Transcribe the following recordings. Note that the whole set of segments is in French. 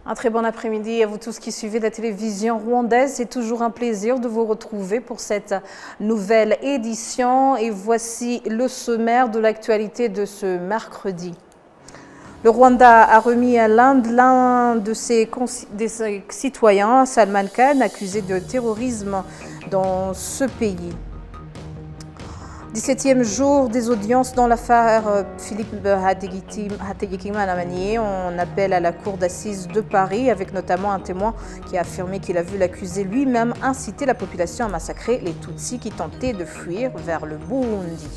Un très bon après-midi à vous tous qui suivez la télévision rwandaise. C'est toujours un plaisir de vous retrouver pour cette nouvelle édition. Et voici le sommaire de l'actualité de ce mercredi. Le Rwanda a remis à l'Inde l'un de ses citoyens, Salman Khan, accusé de terrorisme dans ce pays. 17e jour des audiences dans l'affaire Philippe Hategekimana. On appelle à la cour d'assises de Paris avec notamment un témoin qui a affirmé qu'il a vu l'accusé lui-même inciter la population à massacrer les Tutsis qui tentaient de fuir vers le Burundi.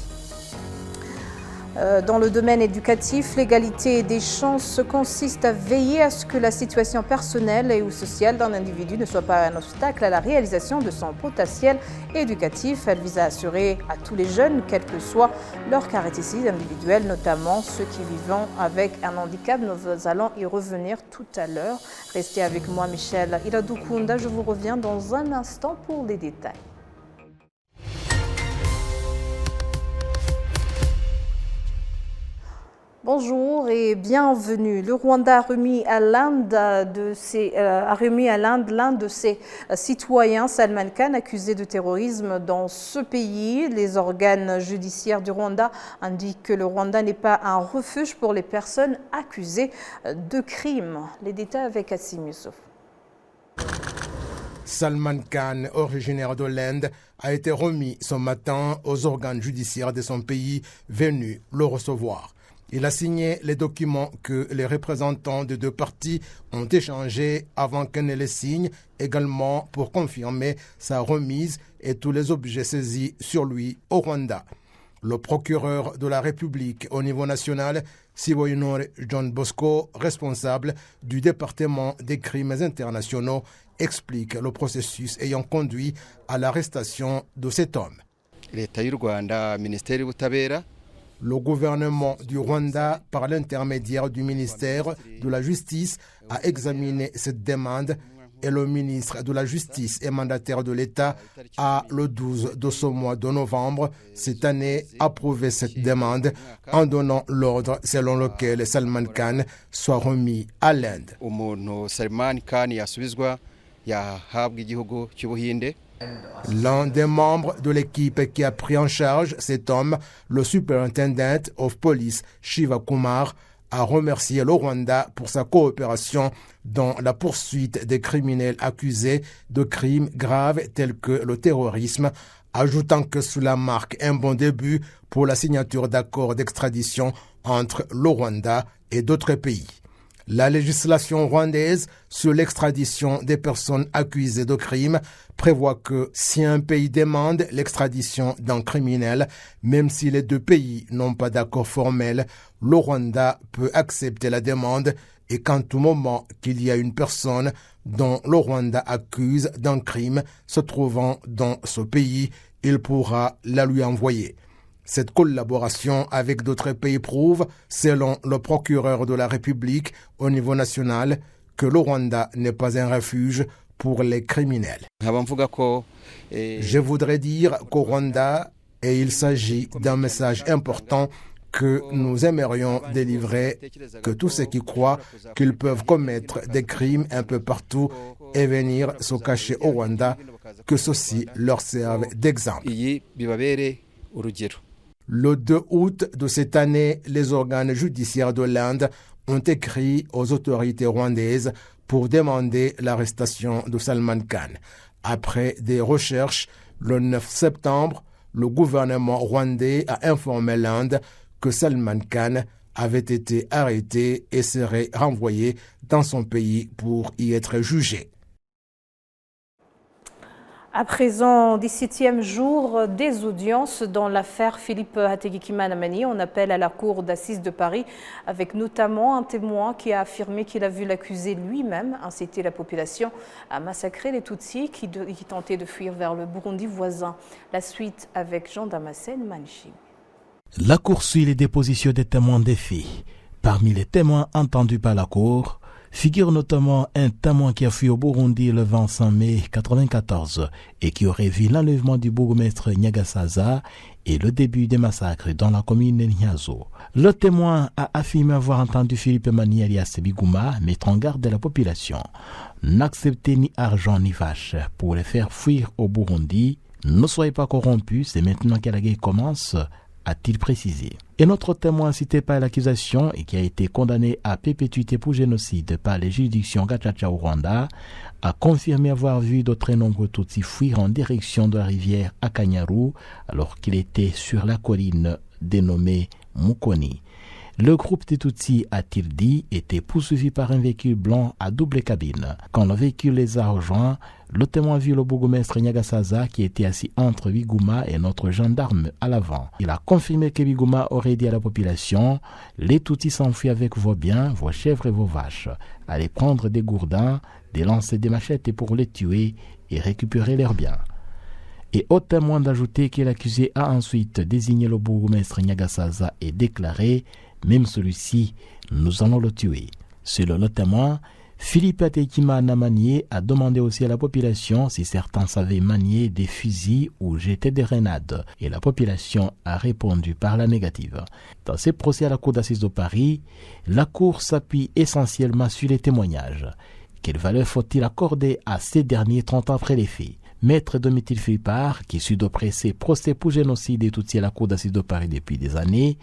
Dans le domaine éducatif, l'égalité des chances consiste à veiller à ce que la situation personnelle et ou sociale d'un individu ne soit pas un obstacle à la réalisation de son potentiel éducatif. Elle vise à assurer à tous les jeunes, quelle que soit leur caractéristique individuelle, notamment ceux qui vivent avec un handicap. Nous allons y revenir tout à l'heure. Restez avec moi, Michel Iradukunda. Je vous reviens dans un instant pour les détails. Bonjour et bienvenue. Le Rwanda a remis à l'Inde l'un de ses citoyens, Salman Khan, accusé de terrorisme dans ce pays. Les organes judiciaires du Rwanda indiquent que le Rwanda n'est pas un refuge pour les personnes accusées de crimes. Les détails avec Assim Youssouf. Salman Khan, originaire de l'Inde, a été remis ce matin aux organes judiciaires de son pays venus le recevoir. Il a signé les documents que les représentants des deux parties ont échangés avant qu'elle ne les signe, également pour confirmer sa remise et tous les objets saisis sur lui au Rwanda. Le procureur de la République au niveau national, Siboyinore John Bosco, responsable du département des crimes internationaux, explique le processus ayant conduit à l'arrestation de cet homme. Le gouvernement du Rwanda, par l'intermédiaire du ministère de la Justice, a examiné cette demande et le ministre de la Justice et mandataire de l'État a, le 12 de ce mois de novembre, cette année, approuvé cette demande en donnant l'ordre selon lequel Salman Khan soit remis à l'Inde. L'un des membres de l'équipe qui a pris en charge cet homme, le Superintendent of Police Shiva Kumar, a remercié le Rwanda pour sa coopération dans la poursuite des criminels accusés de crimes graves tels que le terrorisme, ajoutant que cela marque un bon début pour la signature d'accords d'extradition entre le Rwanda et d'autres pays. La législation rwandaise sur l'extradition des personnes accusées de crimes prévoit que si un pays demande l'extradition d'un criminel, même si les deux pays n'ont pas d'accord formel, le Rwanda peut accepter la demande et qu'en tout moment qu'il y a une personne dont le Rwanda accuse d'un crime se trouvant dans ce pays, il pourra la lui envoyer. Cette collaboration avec d'autres pays prouve, selon le procureur de la République au niveau national, que le Rwanda n'est pas un refuge pour les criminels. Je voudrais dire qu'au Rwanda, et il s'agit d'un message important que nous aimerions délivrer, que tous ceux qui croient qu'ils peuvent commettre des crimes un peu partout et venir se cacher au Rwanda, que ceci leur serve d'exemple. Le 2 août de cette année, les organes judiciaires de l'Inde ont écrit aux autorités rwandaises pour demander l'arrestation de Salman Khan. Après des recherches, le 9 septembre, le gouvernement rwandais a informé l'Inde que Salman Khan avait été arrêté et serait renvoyé dans son pays pour y être jugé. À présent, 17e jour des audiences dans l'affaire Philippe Hategekimana. On appelle à la cour d'assises de Paris avec notamment un témoin qui a affirmé qu'il a vu l'accusé lui-même inciter la population à massacrer les Tutsis qui tentaient de fuir vers le Burundi voisin. La suite avec Jean Damascène Manchi. La cour suit les dépositions des témoins des filles. Parmi les témoins entendus par la cour, Figure notamment un témoin qui a fui au Burundi le 25 mai 1994 et qui aurait vu l'enlèvement du bourgmestre Nyagasaza et le début des massacres dans la commune de Nyazo. Le témoin a affirmé avoir entendu Philippe Mani alias Biguma mettre en garde la population. N'acceptez ni argent ni vache pour les faire fuir au Burundi. Ne soyez pas corrompus, c'est maintenant que la guerre commence, a-t-il précisé. Et notre témoin cité par l'accusation et qui a été condamné à perpétuité pour génocide par les juridictions Gacaca au Rwanda a confirmé avoir vu de très nombreux Tutsis fuir en direction de la rivière Akanyaru alors qu'il était sur la colline dénommée Mukoni. Le groupe des Tutsis, a-t-il dit, était poursuivi par un véhicule blanc à double cabine. Quand le véhicule les a rejoints, le témoin a vu le bourgmestre Nyagasaza qui était assis entre Biguma et notre gendarme à l'avant. Il a confirmé que Biguma aurait dit à la population « Les Tutsis s'enfuient avec vos biens, vos chèvres et vos vaches. Allez prendre des gourdins, des lances et des machettes pour les tuer et récupérer leurs biens. » Et au témoin d'ajouter que l'accusé a ensuite désigné le bourgmestre Nyagasaza et déclaré « Même celui-ci, nous allons le tuer. » Selon le témoin, Philippe Atekimana Manié a demandé aussi à la population si certains savaient manier des fusils ou jeter des grenades. Et la population a répondu par la négative. Dans ces procès à la Cour d'assises de Paris, la Cour s'appuie essentiellement sur les témoignages. Quelle valeur faut-il accorder à ces derniers 30 ans après les faits? Maître Domitil Philippard, qui suit de près ces procès pour génocide et Tutsis à la Cour d'assises de Paris depuis des années,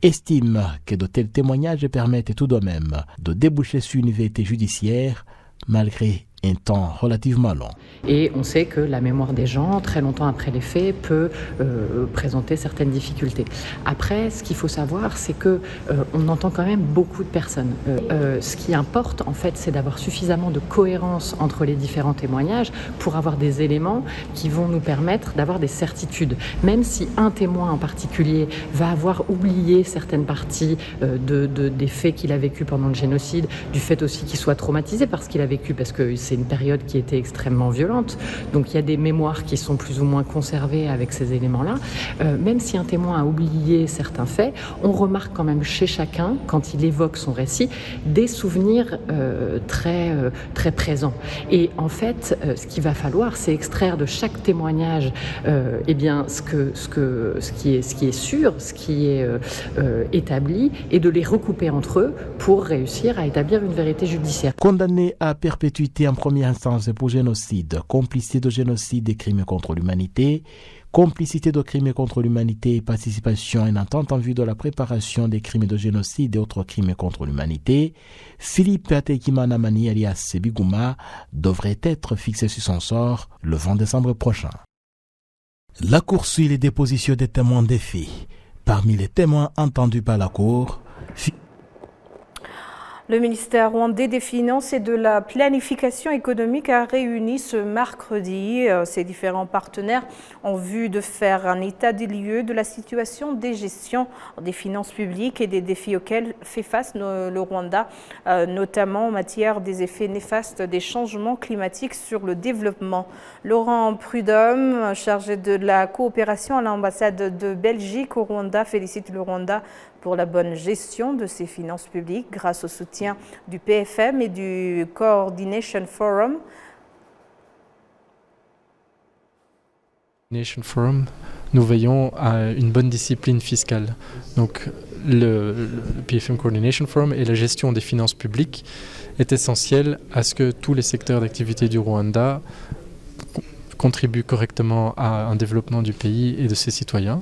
estime que de tels témoignages permettent tout de même de déboucher sur une vérité judiciaire malgré un temps relativement long. Et on sait que la mémoire des gens, très longtemps après les faits, peut présenter certaines difficultés. Après, ce qu'il faut savoir, c'est que on entend quand même beaucoup de personnes. Ce qui importe, en fait, c'est d'avoir suffisamment de cohérence entre les différents témoignages pour avoir des éléments qui vont nous permettre d'avoir des certitudes. Même si un témoin en particulier va avoir oublié certaines parties des faits qu'il a vécu pendant le génocide, du fait aussi qu'il soit traumatisé par ce qu'il a vécu, parce que c'est une période qui était extrêmement violente. Donc il y a des mémoires qui sont plus ou moins conservées avec ces éléments-là. Même si un témoin a oublié certains faits, on remarque quand même chez chacun, quand il évoque son récit, des souvenirs très présents. Et en fait, ce qu'il va falloir, c'est extraire de chaque témoignage ce qui est sûr, ce qui est établi, et de les recouper entre eux pour réussir à établir une vérité judiciaire. Condamné à perpétuité en première instance pour génocide, complicité de génocide et crimes contre l'humanité, complicité de crimes contre l'humanité et participation à une entente en vue de la préparation des crimes de génocide et autres crimes contre l'humanité, Philippe Atekimana Mani alias Biguma devrait être fixé sur son sort le 20 décembre prochain. La Cour suit les dépositions des témoins des faits. Parmi les témoins entendus par la Cour, le ministère rwandais des Finances et de la Planification économique a réuni ce mercredi ses différents partenaires en vue de faire un état des lieux de la situation des gestions des finances publiques et des défis auxquels fait face le Rwanda, notamment en matière des effets néfastes des changements climatiques sur le développement. Laurent Prudhomme, chargé de la coopération à l'ambassade de Belgique au Rwanda, félicite le Rwanda pour la bonne gestion de ses finances publiques grâce au soutien du PFM et du Coordination Forum. Nous veillons à une bonne discipline fiscale. Donc le PFM Coordination Forum et la gestion des finances publiques est essentielle à ce que tous les secteurs d'activité du Rwanda contribuent correctement à un développement du pays et de ses citoyens.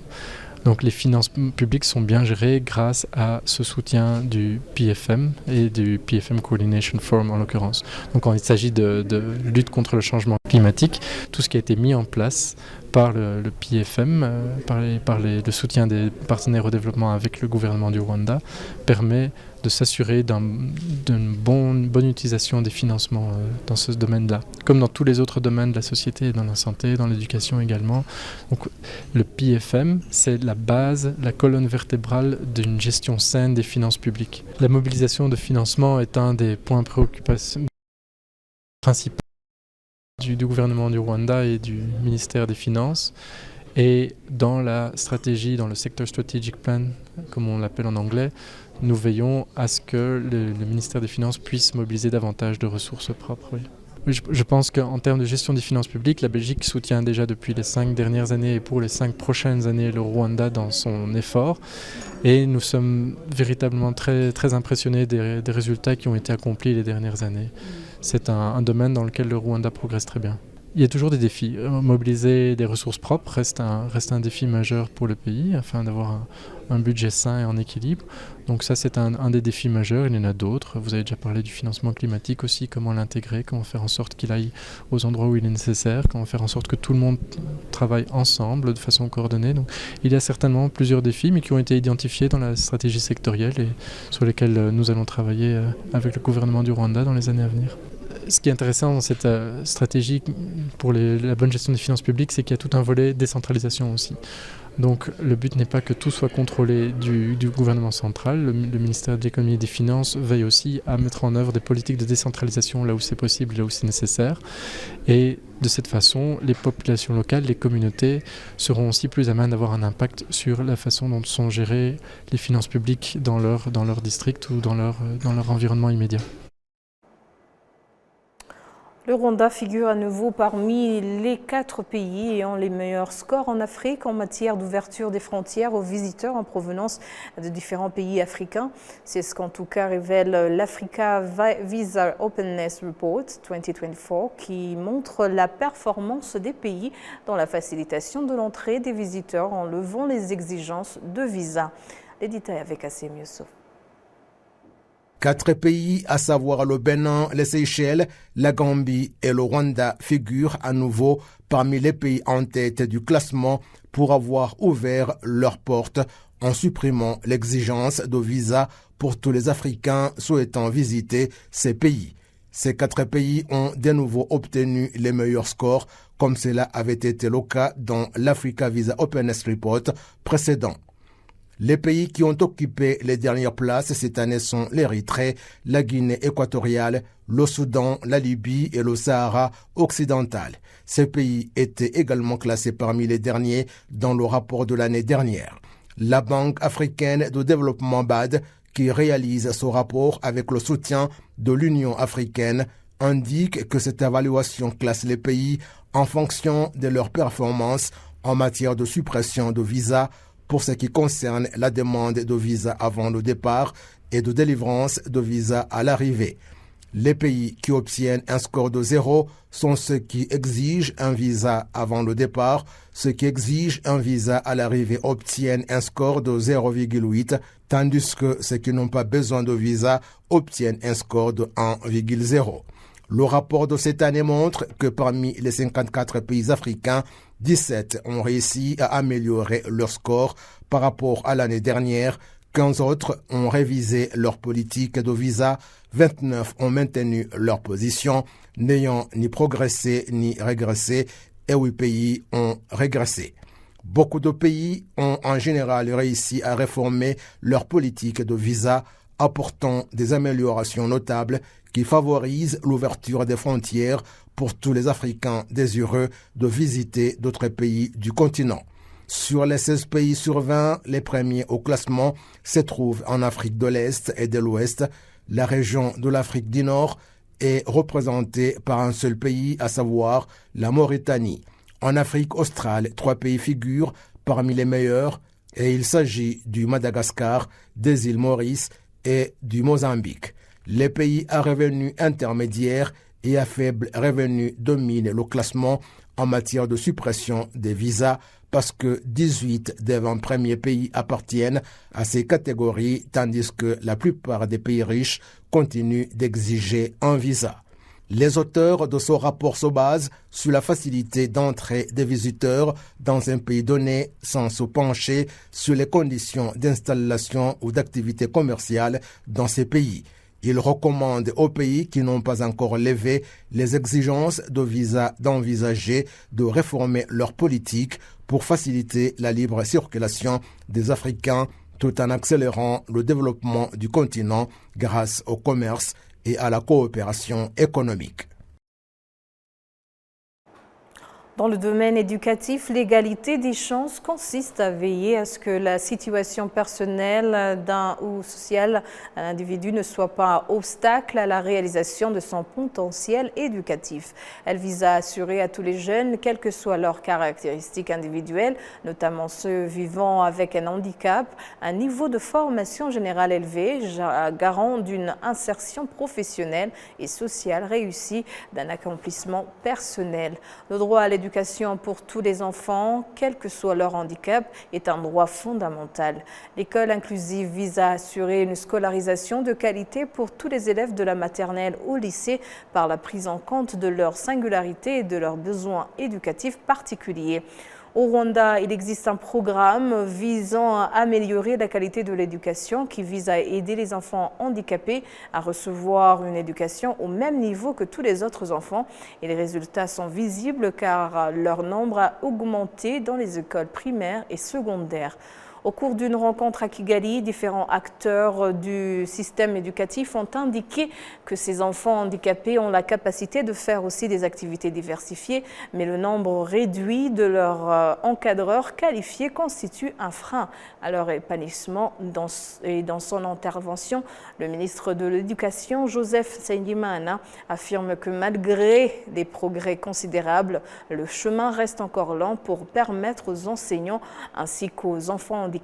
Donc les finances publiques sont bien gérées grâce à ce soutien du PFM et du PFM Coordination Forum en l'occurrence. Donc quand il s'agit de lutte contre le changement climatique, tout ce qui a été mis en place par le PFM, par le soutien des partenaires au développement avec le gouvernement du Rwanda, permet de s'assurer d'une bonne utilisation des financements dans ce domaine-là, comme dans tous les autres domaines de la société, dans la santé, dans l'éducation également. Donc, le PFM, c'est la base, la colonne vertébrale d'une gestion saine des finances publiques. La mobilisation de financement est un des points de préoccupation principaux du gouvernement du Rwanda et du ministère des Finances. Et dans la stratégie, dans le Sector Strategic Plan, comme on l'appelle en anglais, nous veillons à ce que le ministère des Finances puisse mobiliser davantage de ressources propres. Oui. Je pense qu'en termes de gestion des finances publiques, la Belgique soutient déjà depuis les 5 dernières années et pour les 5 prochaines années le Rwanda dans son effort. Et nous sommes véritablement très, très impressionnés des résultats qui ont été accomplis les dernières années. C'est un domaine dans lequel le Rwanda progresse très bien. Il y a toujours des défis. Mobiliser des ressources propres reste un défi majeur pour le pays afin d'avoir un budget sain et en équilibre. Donc ça, c'est un des défis majeurs. Il y en a d'autres. Vous avez déjà parlé du financement climatique aussi, comment l'intégrer, comment faire en sorte qu'il aille aux endroits où il est nécessaire, comment faire en sorte que tout le monde travaille ensemble de façon coordonnée. Donc il y a certainement plusieurs défis, mais qui ont été identifiés dans la stratégie sectorielle et sur lesquels nous allons travailler avec le gouvernement du Rwanda dans les années à venir. Ce qui est intéressant dans cette stratégie pour la bonne gestion des finances publiques, c'est qu'il y a tout un volet décentralisation aussi. Donc le but n'est pas que tout soit contrôlé du gouvernement central. Le ministère de l'économie et des finances veille aussi à mettre en œuvre des politiques de décentralisation là où c'est possible, là où c'est nécessaire. Et de cette façon, les populations locales, les communautés seront aussi plus à même d'avoir un impact sur la façon dont sont gérées les finances publiques dans leur district ou dans leur environnement immédiat. Le Rwanda figure à nouveau parmi les 4 pays ayant les meilleurs scores en Afrique en matière d'ouverture des frontières aux visiteurs en provenance de différents pays africains. C'est ce qu'en tout cas révèle l'Africa Visa Openness Report 2024 qui montre la performance des pays dans la facilitation de l'entrée des visiteurs en levant les exigences de visa. Les détails avec Assem Youssouf. 4 pays, à savoir le Bénin, les Seychelles, la Gambie et le Rwanda, figurent à nouveau parmi les pays en tête du classement pour avoir ouvert leurs portes en supprimant l'exigence de visa pour tous les Africains souhaitant visiter ces pays. Ces 4 pays ont de nouveau obtenu les meilleurs scores, comme cela avait été le cas dans l'Africa Visa Openness Report précédent. Les pays qui ont occupé les dernières places cette année sont l'Érythrée, la Guinée équatoriale, le Soudan, la Libye et le Sahara occidental. Ces pays étaient également classés parmi les derniers dans le rapport de l'année dernière. La Banque africaine de développement BAD, qui réalise ce rapport avec le soutien de l'Union africaine, indique que cette évaluation classe les pays en fonction de leur performance en matière de suppression de visas pour ce qui concerne la demande de visa avant le départ et de délivrance de visa à l'arrivée. Les pays qui obtiennent un score de 0 sont ceux qui exigent un visa avant le départ. Ceux qui exigent un visa à l'arrivée obtiennent un score de 0,8, tandis que ceux qui n'ont pas besoin de visa obtiennent un score de 1,0. Le rapport de cette année montre que parmi les 54 pays africains, 17 ont réussi à améliorer leur score par rapport à l'année dernière, 15 autres ont révisé leur politique de visa, 29 ont maintenu leur position, n'ayant ni progressé ni régressé, et 8 pays ont régressé. Beaucoup de pays ont en général réussi à réformer leur politique de visa, apportant des améliorations notables qui favorisent l'ouverture des frontières pour tous les Africains désireux de visiter d'autres pays du continent. Sur les 16 pays sur 20, les premiers au classement se trouvent en Afrique de l'Est et de l'Ouest. La région de l'Afrique du Nord est représentée par un seul pays, à savoir la Mauritanie. En Afrique australe, 3 pays figurent parmi les meilleurs et il s'agit du Madagascar, des îles Maurice et du Mozambique. Les pays à revenus intermédiaires et à faible revenu dominent le classement en matière de suppression des visas parce que 18 des 20 premiers pays appartiennent à ces catégories, tandis que la plupart des pays riches continuent d'exiger un visa. Les auteurs de ce rapport se basent sur la facilité d'entrée des visiteurs dans un pays donné sans se pencher sur les conditions d'installation ou d'activité commerciale dans ces pays. Ils recommandent aux pays qui n'ont pas encore levé les exigences de visa d'envisager de réformer leur politique pour faciliter la libre circulation des Africains tout en accélérant le développement du continent grâce au commerce et à la coopération économique. Dans le domaine éducatif, l'égalité des chances consiste à veiller à ce que la situation personnelle ou sociale d'un individu ne soit pas obstacle à la réalisation de son potentiel éducatif. Elle vise à assurer à tous les jeunes, quelles que soient leurs caractéristiques individuelles, notamment ceux vivant avec un handicap, un niveau de formation générale élevé, garant d'une insertion professionnelle et sociale réussie, d'un accomplissement personnel. Le droit à l'éducation pour tous les enfants, quel que soit leur handicap, est un droit fondamental. L'école inclusive vise à assurer une scolarisation de qualité pour tous les élèves de la maternelle au lycée par la prise en compte de leur singularité et de leurs besoins éducatifs particuliers. Au Rwanda, il existe un programme visant à améliorer la qualité de l'éducation qui vise à aider les enfants handicapés à recevoir une éducation au même niveau que tous les autres enfants. Et les résultats sont visibles car leur nombre a augmenté dans les écoles primaires et secondaires. Au cours d'une rencontre à Kigali, différents acteurs du système éducatif ont indiqué que ces enfants handicapés ont la capacité de faire aussi des activités diversifiées, mais le nombre réduit de leurs encadreurs qualifiés constitue un frein à leur épanouissement. Dans son intervention, le ministre de l'Éducation, Joseph Nsengimana, affirme que malgré des progrès considérables, le chemin reste encore lent pour permettre aux enseignants ainsi qu'aux enfants handicapés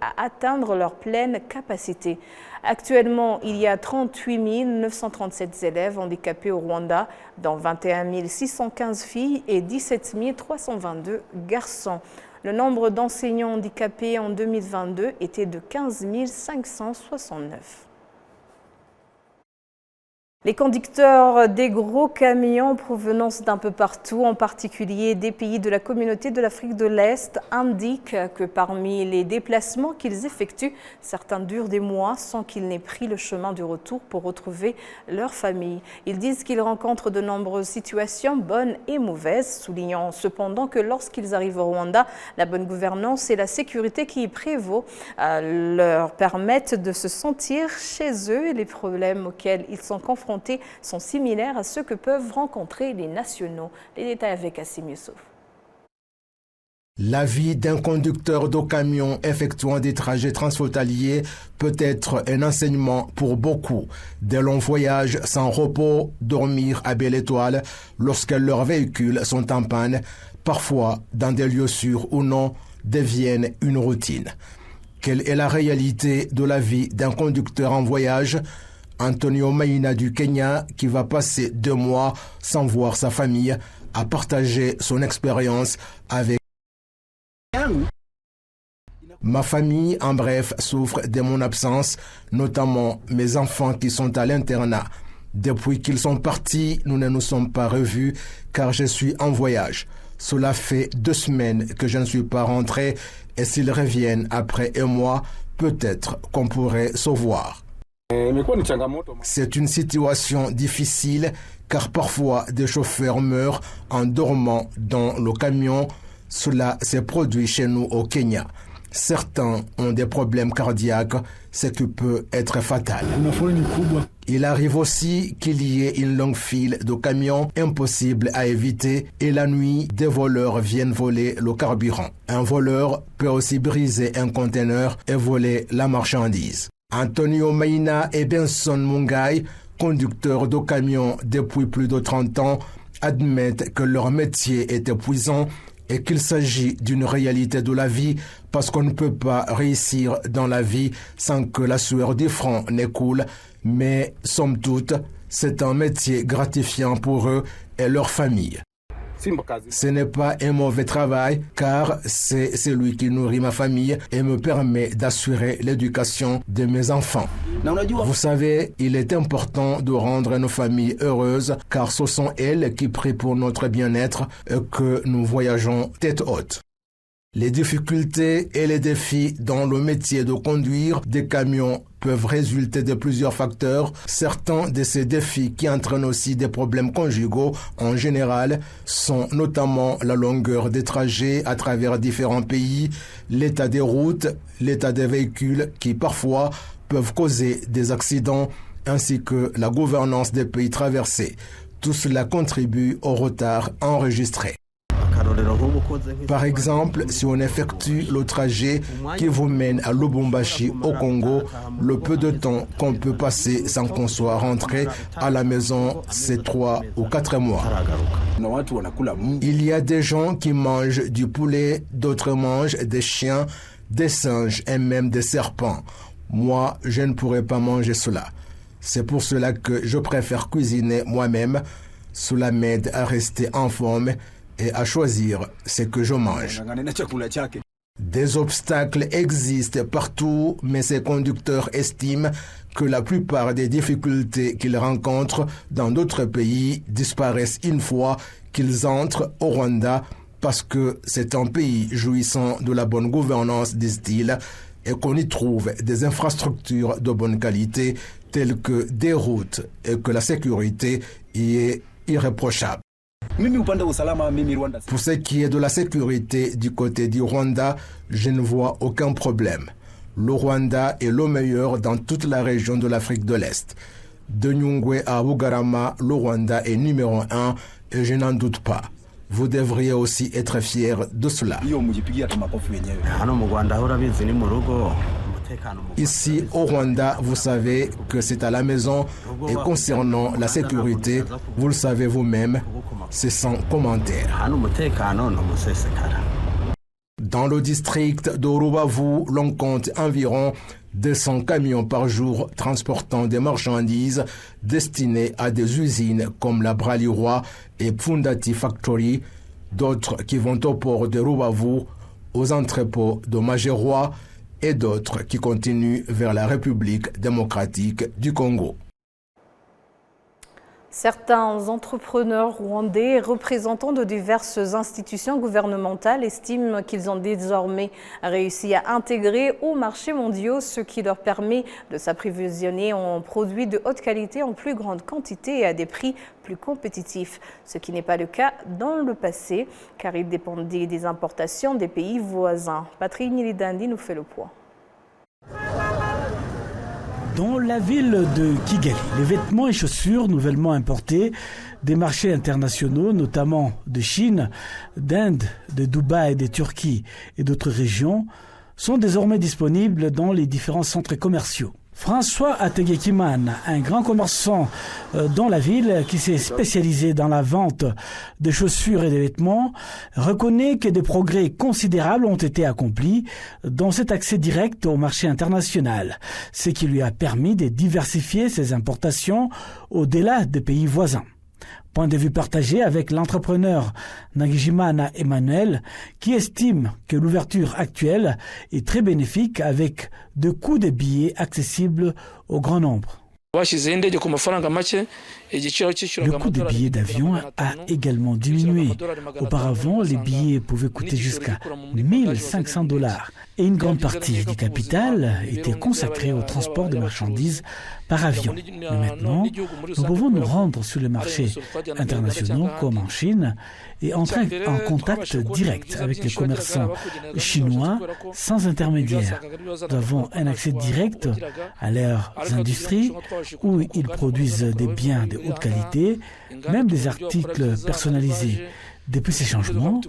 à atteindre leur pleine capacité. Actuellement, il y a 38 937 élèves handicapés au Rwanda, dont 21 615 filles et 17 322 garçons. Le nombre d'enseignants handicapés en 2022 était de 15 569. Les conducteurs des gros camions en provenance d'un peu partout, en particulier des pays de la communauté de l'Afrique de l'Est, indiquent que parmi les déplacements qu'ils effectuent, certains durent des mois sans qu'ils n'aient pris le chemin du retour pour retrouver leur famille. Ils disent qu'ils rencontrent de nombreuses situations bonnes et mauvaises, soulignant cependant que lorsqu'ils arrivent au Rwanda, la bonne gouvernance et la sécurité qui y prévaut leur permettent de se sentir chez eux et les problèmes auxquels ils sont confrontés sont similaires à ceux que peuvent rencontrer les nationaux. Les détails avec Assim Youssouf. La vie d'un conducteur de camion effectuant des trajets transfrontaliers peut être un enseignement pour beaucoup. Des longs voyages sans repos, dormir à belle étoile lorsque leurs véhicules sont en panne, parfois dans des lieux sûrs ou non, deviennent une routine. Quelle est la réalité de la vie d'un conducteur en voyage ? Antonio Maina du Kenya, qui va passer 2 mois sans voir sa famille, a partagé son expérience avec ma famille, en bref, souffre de mon absence, notamment mes enfants qui sont à l'internat. Depuis qu'ils sont partis, nous ne nous sommes pas revus car je suis en voyage. Cela fait 2 semaines que je ne suis pas rentré et s'ils reviennent après 1 mois, peut-être qu'on pourrait se voir. C'est une situation difficile car parfois des chauffeurs meurent en dormant dans le camion. Cela s'est produit chez nous au Kenya. Certains ont des problèmes cardiaques, ce qui peut être fatal. Il arrive aussi qu'il y ait une longue file de camions impossible à éviter et la nuit, des voleurs viennent voler le carburant. Un voleur peut aussi briser un conteneur et voler la marchandise. Antonio Maina et Benson Mungai, conducteurs de camions depuis plus de 30 ans, admettent que leur métier est épuisant et qu'il s'agit d'une réalité de la vie parce qu'on ne peut pas réussir dans la vie sans que la sueur du front n'écoule. Mais, somme toute, c'est un métier gratifiant pour eux et leur famille. Ce n'est pas un mauvais travail car c'est celui qui nourrit ma famille et me permet d'assurer l'éducation de mes enfants. Vous savez, il est important de rendre nos familles heureuses car ce sont elles qui prient pour notre bien-être et que nous voyageons tête haute. Les difficultés et les défis dans le métier de conduire des camions peuvent résulter de plusieurs facteurs. Certains de ces défis qui entraînent aussi des problèmes conjugaux en général sont notamment la longueur des trajets à travers différents pays, l'état des routes, l'état des véhicules qui parfois peuvent causer des accidents ainsi que la gouvernance des pays traversés. Tout cela contribue au retard enregistré. Par exemple, si on effectue le trajet qui vous mène à Lubumbashi au Congo, le peu de temps qu'on peut passer sans qu'on soit rentré à la maison, c'est 3 ou 4 mois. Il y a des gens qui mangent du poulet, d'autres mangent des chiens, des singes et même des serpents. Moi, je ne pourrais pas manger cela. C'est pour cela que je préfère cuisiner moi-même. Cela m'aide à rester en forme et à choisir ce que je mange. Des obstacles existent partout, mais ces conducteurs estiment que la plupart des difficultés qu'ils rencontrent dans d'autres pays disparaissent une fois qu'ils entrent au Rwanda parce que c'est un pays jouissant de la bonne gouvernance, disent-ils, et qu'on y trouve des infrastructures de bonne qualité telles que des routes et que la sécurité y est irréprochable. Pour ce qui est de la sécurité du côté du Rwanda, je ne vois aucun problème. Le Rwanda est le meilleur dans toute la région de l'Afrique de l'Est. De Nyungwe à Bugarama, le Rwanda est numéro 1 et je n'en doute pas. Vous devriez aussi être fiers de cela. Ici au Rwanda, vous savez que c'est à la maison et concernant la sécurité, vous le savez vous-même, c'est sans commentaire. Dans le district de Rubavu, l'on compte environ 200 camions par jour transportant des marchandises destinées à des usines comme la Bralirwa et Pfundati Factory, d'autres qui vont au port de Rubavu, aux entrepôts de Majerwa et d'autres qui continuent vers la République démocratique du Congo. Certains entrepreneurs rwandais, représentants de diverses institutions gouvernementales, estiment qu'ils ont désormais réussi à intégrer aux marchés mondiaux, ce qui leur permet de s'approvisionner en produits de haute qualité en plus grande quantité et à des prix plus compétitifs. Ce qui n'est pas le cas dans le passé, car ils dépendaient des importations des pays voisins. Patrick Nilidandi nous fait le point. Dans la ville de Kigali, les vêtements et chaussures nouvellement importés des marchés internationaux, notamment de Chine, d'Inde, de Dubaï, de Turquie et d'autres régions, sont désormais disponibles dans les différents centres commerciaux. François Ategekiman, un grand commerçant dans la ville qui s'est spécialisé dans la vente de chaussures et de vêtements, reconnaît que des progrès considérables ont été accomplis dans cet accès direct au marché international, ce qui lui a permis de diversifier ses importations au-delà des pays voisins. Point de vue partagé avec l'entrepreneur Nagijimana Emmanuel, qui estime que l'ouverture actuelle est très bénéfique avec de coûts de billets accessibles au grand nombre. Le coût des billets d'avion a également diminué. Auparavant, les billets pouvaient coûter jusqu'à $1 500 et une grande partie du capital était consacrée au transport de marchandises par avion. Mais maintenant, nous pouvons nous rendre sur les marchés internationaux comme en Chine et entrer en contact direct avec les commerçants chinois sans intermédiaire. Nous avons un accès direct à leurs industries où ils produisent des biens de haute qualité, même des articles personnalisés. Depuis ces changements,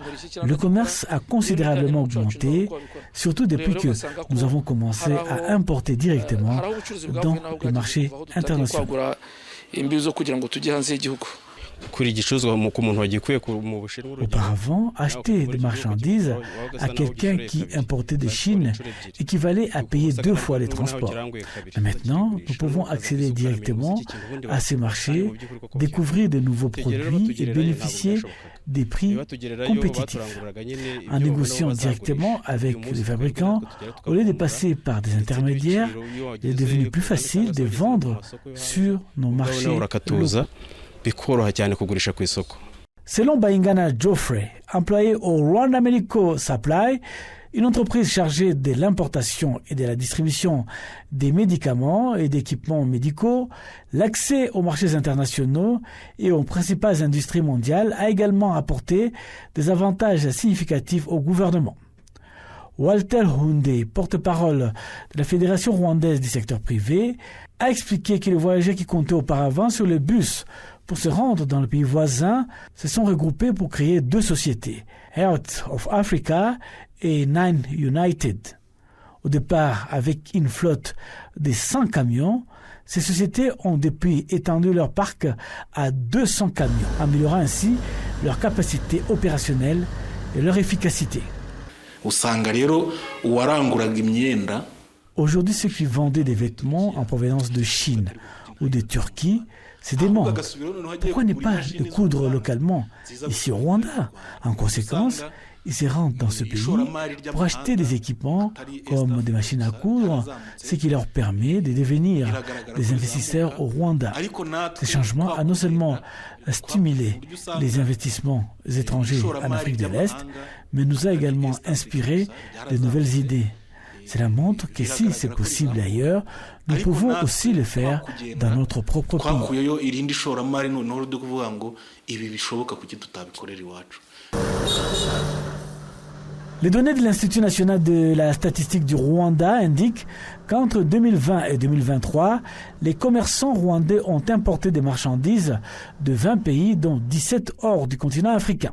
le commerce a considérablement augmenté, surtout depuis que nous avons commencé à importer directement dans le marché international. Auparavant, acheter des marchandises à quelqu'un qui importait de Chine équivalait à payer 2 fois les transports. Mais maintenant, nous pouvons accéder directement à ces marchés, découvrir de nouveaux produits et bénéficier des prix compétitifs. En négociant directement avec les fabricants, au lieu de passer par des intermédiaires, il est devenu plus facile de vendre sur nos marchés locaux. Selon Bayingana Geoffrey, employé au Rwanda Medical Supply, une entreprise chargée de l'importation et de la distribution des médicaments et d'équipements médicaux, l'accès aux marchés internationaux et aux principales industries mondiales a également apporté des avantages significatifs au gouvernement. Walter Hunde, porte-parole de la Fédération rwandaise du secteur privé, a expliqué que les voyageurs qui comptaient auparavant sur le bus pour se rendre dans le pays voisin, se sont regroupés pour créer 2 sociétés, Heart of Africa et Nine United. Au départ, avec une flotte de 100 camions, ces sociétés ont depuis étendu leur parc à 200 camions, améliorant ainsi leur capacité opérationnelle et leur efficacité. Aujourd'hui, ceux qui vendaient des vêtements en provenance de Chine ou de Turquie se demandent pourquoi ne pas de coudre localement ici au Rwanda. En conséquence, ils se rendent dans ce pays pour acheter des équipements comme des machines à coudre, ce qui leur permet de devenir des investisseurs au Rwanda. Ce changement a non seulement stimulé les investissements étrangers en Afrique de l'Est, mais nous a également inspiré de nouvelles idées. Cela montre que si c'est possible ailleurs, nous pouvons aussi le faire dans notre propre pays. Les données de l'Institut national de la statistique du Rwanda indiquent qu'entre 2020 et 2023, les commerçants rwandais ont importé des marchandises de 20 pays, dont 17 hors du continent africain.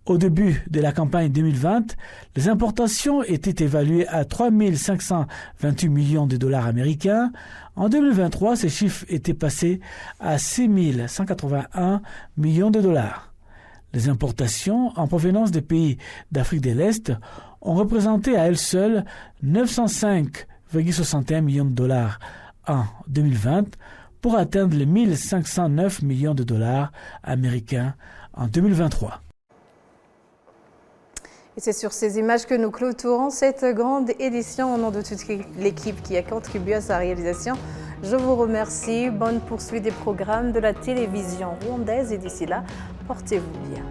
Au début de la campagne 2020, les importations étaient évaluées à 3 528 millions de dollars américains. En 2023, ces chiffres étaient passés à 6 181 millions de dollars. Les importations en provenance des pays d'Afrique de l'Est ont représenté à elles seules 905,61 millions de dollars en 2020 pour atteindre les 1 509 millions de dollars américains en 2023. Et c'est sur ces images que nous clôturons cette grande édition au nom de toute l'équipe qui a contribué à sa réalisation. Je vous remercie. Bonne poursuite des programmes de la télévision rwandaise et d'ici là, portez-vous bien.